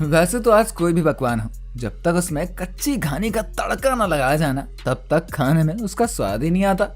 वैसे तो आज कोई भी पकवान हो, जब तक उसमें कच्ची घानी का तड़का न लगाया जाए ना, तब तक खाने में उसका स्वाद ही नहीं आता।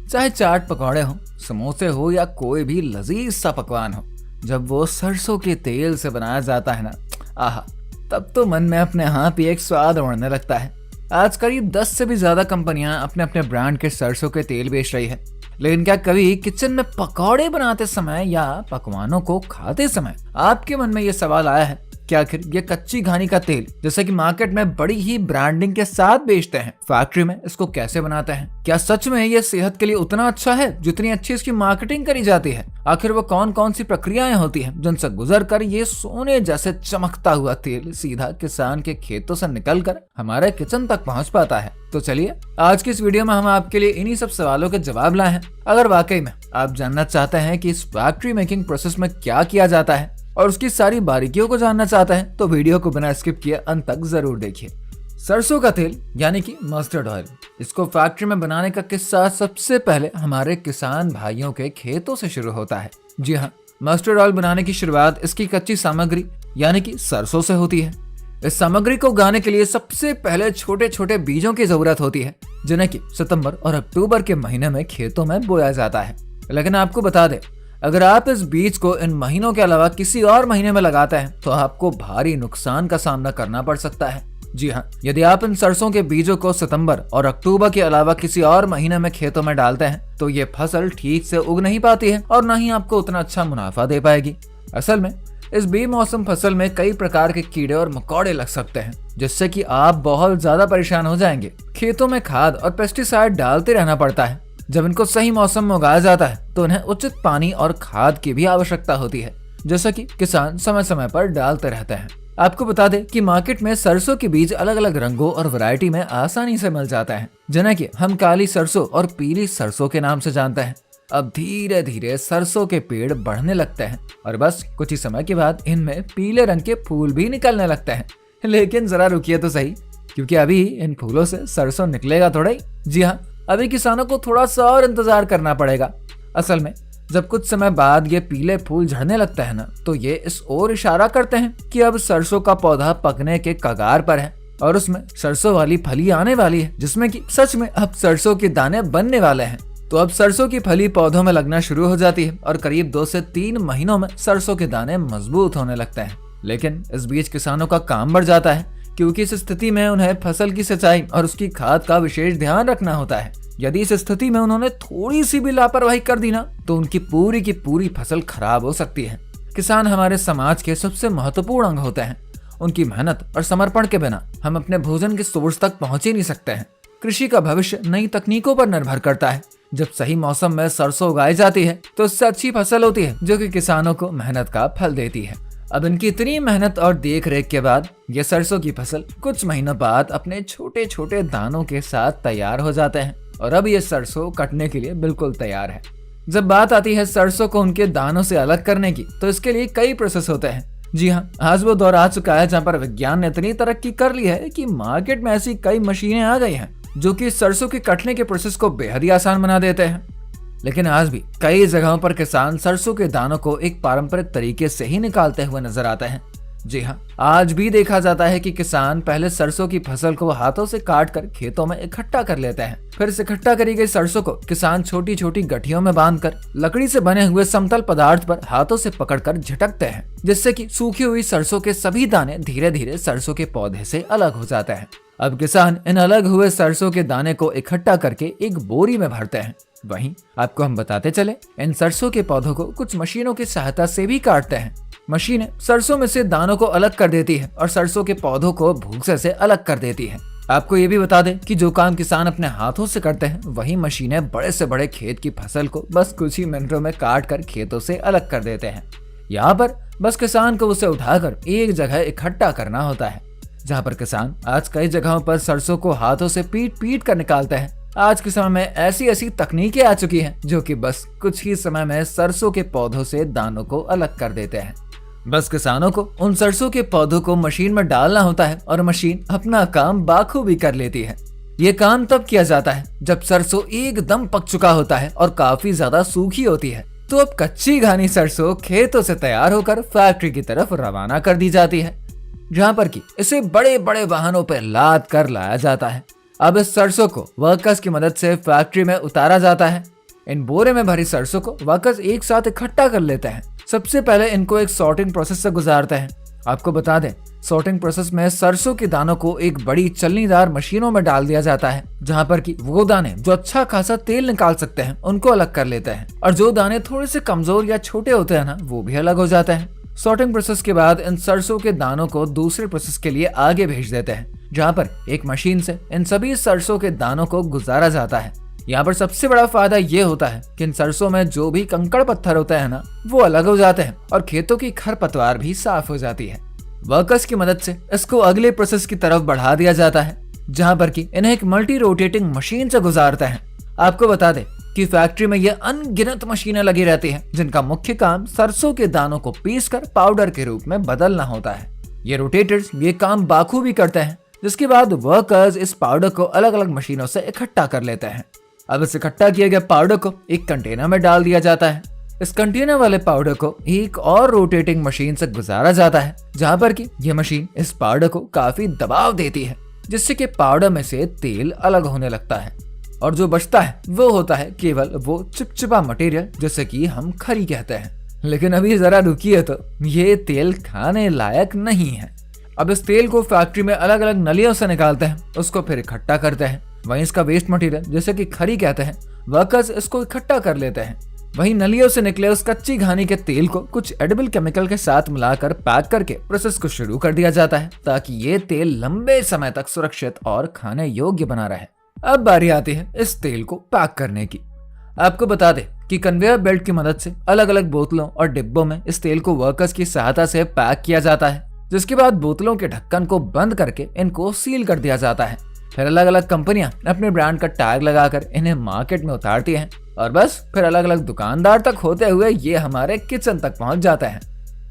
चाहे चाट पकौड़े हो, समोसे हो या कोई भी लजीज सा पकवान हो, जब वो सरसों के तेल से बनाया जाता है ना, आहा, तब तो मन में अपने आप ही एक स्वाद उड़ने लगता है। आज करीब 10 से भी ज्यादा कंपनियां अपने अपने ब्रांड के सरसों के तेल बेच रही है, लेकिन क्या कभी किचन में पकौड़े बनाते समय या पकवानों को खाते समय आपके मन में ये सवाल आया है कि आखिर ये कच्ची घानी का तेल, जैसे कि मार्केट में बड़ी ही ब्रांडिंग के साथ बेचते हैं, फैक्ट्री में इसको कैसे बनाते हैं? क्या सच में ये सेहत के लिए उतना अच्छा है जितनी अच्छी इसकी मार्केटिंग करी जाती है? आखिर वो कौन कौन सी प्रक्रियाएं होती हैं जिनसे गुजर कर ये सोने जैसे चमकता हुआ तेल सीधा किसान के खेतों से निकल कर हमारे किचन तक पहुंच पाता है? तो चलिए आज की इस वीडियो में हम आपके लिए इन्हीं सब सवालों के जवाब लाए हैं। अगर वाकई में आप जानना चाहते हैं कि इस फैक्ट्री मेकिंग प्रोसेस में क्या किया जाता है और उसकी सारी बारीकियों को जानना चाहते हैं, तो वीडियो को बिना स्किप किए अंत तक जरूर देखिए। सरसों का तेल यानी कि मस्टर्ड ऑयल, इसको फैक्ट्री में बनाने का किस्सा सबसे पहले हमारे किसान भाइयों के खेतों से शुरू होता है। जी हाँ, मस्टर्ड ऑयल बनाने की शुरुआत इसकी कच्ची सामग्री यानी कि सरसों से होती है। इस सामग्री को उगाने के लिए सबसे पहले छोटे छोटे बीजों की जरूरत होती है, जिन्हें कि सितंबर और अक्टूबर के महीने में खेतों में बोया जाता है। लेकिन आपको बता दें, अगर आप इस बीज को इन महीनों के अलावा किसी और महीने में लगाते हैं तो आपको भारी नुकसान का सामना करना पड़ सकता है। जी हाँ, यदि आप इन सरसों के बीजों को सितंबर और अक्टूबर के अलावा किसी और महीने में खेतों में डालते हैं तो ये फसल ठीक से उग नहीं पाती है और न ही आपको उतना अच्छा मुनाफा दे पाएगी। असल में इस बेमौसम फसल में कई प्रकार के कीड़े और मकोड़े लग सकते हैं, जिससे कि आप बहुत ज्यादा परेशान हो जाएंगे। खेतों में खाद और पेस्टिसाइड डालते रहना पड़ता है। जब इनको सही मौसम में उगाया जाता है तो इन्हें उचित पानी और खाद की भी आवश्यकता होती है, जैसा कि किसान समय समय पर डालते रहते हैं। आपको बता दें कि मार्केट में सरसों के बीज अलग अलग रंगों और वैरायटी में आसानी से मिल जाते हैं, जिन्हें कि हम काली सरसों और पीली सरसों के नाम से जानते हैं। अब धीरे धीरे सरसों के पेड़ बढ़ने लगते हैं और बस कुछ ही समय के बाद इनमें पीले रंग के फूल भी निकलने लगते हैं। लेकिन जरा रुकिए तो सही, क्योंकि अभी इन फूलों से सरसों निकलेगा थोड़ा ही। जी हाँ, अभी किसानों को थोड़ा सा और इंतजार करना पड़ेगा। असल में जब कुछ समय बाद ये पीले फूल झड़ने लगते हैं ना, तो ये इस ओर इशारा करते हैं कि अब सरसों का पौधा पकने के कगार पर है और उसमें सरसों वाली फली आने वाली है, जिसमें कि सच में अब सरसों के दाने बनने वाले हैं। तो अब सरसों की फली पौधों में लगना शुरू हो जाती है और करीब 2 से 3 महीनों में सरसों के दाने मजबूत होने लगते हैं। लेकिन इस बीच किसानों का काम बढ़ जाता है, क्योंकि इस स्थिति में उन्हें फसल की सिंचाई और उसकी खाद का विशेष ध्यान रखना होता है। यदि इस स्थिति में उन्होंने थोड़ी सी भी लापरवाही कर दी ना, तो उनकी पूरी की पूरी फसल खराब हो सकती है। किसान हमारे समाज के सबसे महत्वपूर्ण अंग होते हैं। उनकी मेहनत और समर्पण के बिना हम अपने भोजन के सोर्स तक पहुंच ही नहीं सकते हैं। कृषि का भविष्य नई तकनीकों पर निर्भर करता है। जब सही मौसम में सरसों उगाई जाती है तो उससे अच्छी फसल होती है, जो कि किसानों को मेहनत का फल देती है। अब इनकी इतनी मेहनत और देख रेख के बाद ये सरसों की फसल कुछ महीनों बाद अपने छोटे छोटे दानों के साथ तैयार हो जाते हैं और अब ये सरसों कटने के लिए बिल्कुल तैयार है। जब बात आती है सरसों को उनके दानों से अलग करने की, तो इसके लिए कई प्रोसेस होते हैं। जी हाँ, आज वो दौर आ चुका है जहाँ पर विज्ञान ने इतनी तरक्की कर ली है कि मार्केट में ऐसी कई मशीनें आ गई हैं जो कि सरसों के कटने के प्रोसेस को बेहद ही आसान बना देते हैं। लेकिन आज भी कई जगहों पर किसान सरसों के दानों को एक पारंपरिक तरीके से ही निकालते हुए नजर आते हैं। जी हाँ, आज भी देखा जाता है कि किसान पहले सरसों की फसल को हाथों से काट कर खेतों में इकट्ठा कर लेते हैं। फिर इस इकट्ठा करी गई सरसों को किसान छोटी छोटी गठियों में बांधकर लकड़ी से बने हुए समतल पदार्थ पर हाथों से पकड़कर झटकते हैं, जिससे कि सूखी हुई सरसों के सभी दाने धीरे धीरे सरसों के पौधे से अलग हो जाते हैं। अब किसान इन अलग हुए सरसों के दाने को इकट्ठा करके एक बोरी में भरते हैं। वहीं आपको हम बताते चले, इन सरसों के पौधों को कुछ मशीनों की सहायता से भी काटते हैं। मशीनें सरसों में से दानों को अलग कर देती है और सरसों के पौधों को भूसे से अलग कर देती है। आपको ये भी बता दें कि जो काम किसान अपने हाथों से करते हैं, वही मशीनें बड़े से बड़े खेत की फसल को बस कुछ ही मिनटों में काट कर खेतों से अलग कर देते हैं। यहाँ पर बस किसान को उसे उठाकर एक जगह इकट्ठा करना होता है, जहाँ पर किसान आज कई जगहों पर सरसों को हाथों से पीट पीट कर निकालते हैं। आज के समय में ऐसी ऐसी तकनीकें आ चुकी हैं जो कि बस कुछ ही समय में सरसों के पौधों से दानों को अलग कर देते हैं। बस किसानों को उन सरसों के पौधों को मशीन में डालना होता है और मशीन अपना काम बाखूबी कर लेती है। ये काम तब किया जाता है जब सरसों एकदम पक चुका होता है और काफी ज्यादा सूखी होती है। तो अब कच्ची घानी सरसों खेतों से तैयार होकर फैक्ट्री की तरफ रवाना कर दी जाती है। जहाँ पर कि इसे बड़े बड़े वाहनों पर लाद कर लाया जाता है। अब इस सरसों को वर्कर्स की मदद से फैक्ट्री में उतारा जाता है। इन बोरे में भरी सरसों को वर्कर्स एक साथ इकट्ठा कर लेते हैं। सबसे पहले इनको एक सॉर्टिंग प्रोसेस से गुजारते हैं। आपको बता दें, सॉर्टिंग प्रोसेस में सरसों के दानों को एक बड़ी चलनीदार मशीनों में डाल दिया जाता है, जहां पर कि वो दाने जो अच्छा खासा तेल निकाल सकते हैं उनको अलग कर लेते हैं, और जो दाने थोड़े से कमजोर या छोटे होते हैं ना, वो भी अलग हो जाते हैं। सॉर्टिंग प्रोसेस के बाद इन सरसों के दानों को दूसरे प्रोसेस के लिए आगे भेज देते हैं, जहाँ पर एक मशीन से इन सभी सरसों के दानों को गुजारा जाता है। यहाँ पर सबसे बड़ा फायदा ये होता है कि इन सरसों में जो भी कंकड़ पत्थर होते हैं ना, वो अलग हो जाते हैं और खेतों की खरपतवार भी साफ हो जाती है। वर्कर्स की मदद से इसको अगले प्रोसेस की तरफ बढ़ा दिया जाता है, जहाँ पर कि इन्हें एक मल्टी रोटेटिंग मशीन से गुजारते हैं। आपको बता दें कि फैक्ट्री में ये अनगिनत मशीनें लगी रहती हैं, जिनका मुख्य काम सरसों के दानों को पीसकर पाउडर के रूप में बदलना होता है। ये रोटेटर्स ये काम बाखूबी करते हैं, जिसके बाद वर्कर्स इस पाउडर को अलग अलग मशीनों से इकट्ठा कर लेते हैं। अब इस इकट्ठा किए गए पाउडर को एक कंटेनर में डाल दिया जाता है। इस कंटेनर वाले पाउडर को एक और रोटेटिंग मशीन से गुजारा जाता है, जहां पर कि यह मशीन इस पाउडर को काफी दबाव देती है, जिससे कि पाउडर में से तेल अलग होने लगता है, और जो बचता है वो होता है केवल वो चिपचिपा मटेरियल, जैसे कि हम खरी कहते हैं। लेकिन अभी जरा रुकिए, तो ये तेल खाने लायक नहीं है। अब इस तेल को फैक्ट्री में अलग अलग नलियों से निकालते हैं, उसको फिर इकट्ठा करते हैं। वहीं इसका वेस्ट मटेरियल, जैसे कि खरी कहते हैं, वर्कर्स इसको इकट्ठा कर लेते हैं। वहीं नलियों से निकले उस कच्ची घानी के तेल को कुछ एडिबल केमिकल के साथ मिलाकर पैक करके प्रोसेस को शुरू कर दिया जाता है, ताकि ये तेल लंबे समय तक सुरक्षित और खाने योग्य बना रहे। अब बारी आती है इस तेल को पैक करने की। आपको बता दें कि कन्वेयर बेल्ट की मदद से अलग अलग बोतलों और डिब्बों में इस तेल को वर्कर्स की सहायता से पैक किया जाता है, जिसके बाद बोतलों के ढक्कन को बंद करके इनको सील कर दिया जाता है। फिर अलग अलग कंपनियां अपने ब्रांड का टैग लगाकर इन्हें मार्केट में उतारती हैं, और बस फिर अलग अलग दुकानदार तक होते हुए ये हमारे किचन तक पहुंच जाता है।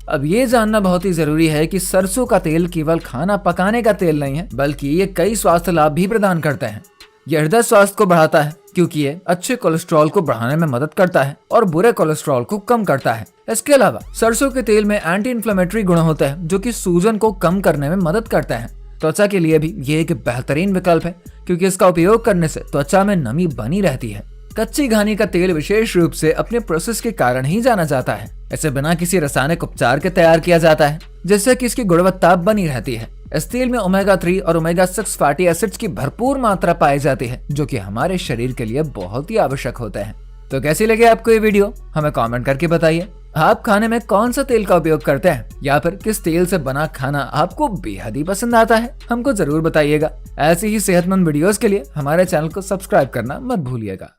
अब ये जानना बहुत ही जरूरी है कि सरसों का तेल केवल खाना पकाने का तेल नहीं है, बल्कि ये कई स्वास्थ्य लाभ भी प्रदान करते हैं। ये हृदय स्वास्थ्य को बढ़ाता है, क्योंकि ये अच्छे कोलेस्ट्रॉल को बढ़ाने में मदद करता है और बुरे कोलेस्ट्रॉल को कम करता है। इसके अलावा सरसों के तेल में एंटी इन्फ्लेमेटरी गुण होते हैं, जो कि सूजन को कम करने में मदद करते हैं। त्वचा के लिए भी ये एक बेहतरीन विकल्प है, क्योंकि इसका उपयोग करने से त्वचा में नमी बनी रहती है। कच्ची घानी का तेल विशेष रूप से अपने प्रोसेस के कारण ही जाना जाता है। इसे बिना किसी रासायनिक उपचार के तैयार किया जाता है, जिससे कि इसकी गुणवत्ता बनी रहती है। इस तेल में ओमेगा 3 और ओमेगा 6 फैटी एसिड्स की भरपूर मात्रा पाई जाती है, जो कि हमारे शरीर के लिए बहुत ही आवश्यक होते हैं। तो कैसी लगी आपको ये वीडियो, हमें कमेंट करके बताइए। आप खाने में कौन सा तेल का उपयोग करते हैं, या फिर किस तेल से बना खाना आपको बेहद ही पसंद आता है, हमको जरूर बताइएगा। ऐसी ही सेहतमंद वीडियोस के लिए हमारे चैनल को सब्सक्राइब करना मत भूलिएगा।